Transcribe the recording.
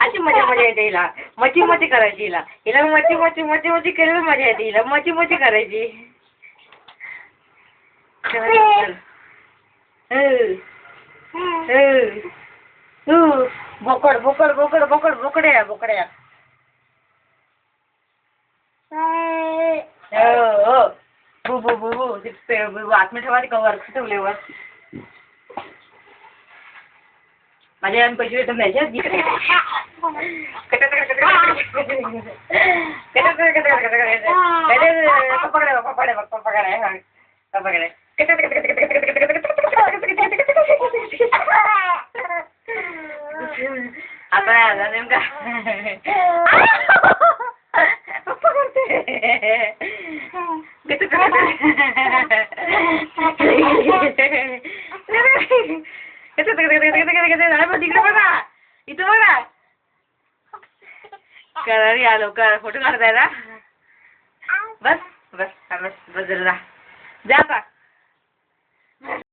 अशी मजा मजा येते हिला. मची मची करायची हिला. हिला मची मची मची मची केलं मजा येते हिला. मची मची करायची. बोकड बोकड बोकड बोकड बोकड्या बोकड्या. बू बू बू बू आतमध्ये ठेवा ते कवर ठेवले वर. माझ्या पैसे भेटून द्यायचे. आता नेमका तिकडे बघा इथं बघा. करारी आलो का फोटो काढताय ना. बस बस बस बस जा जा का.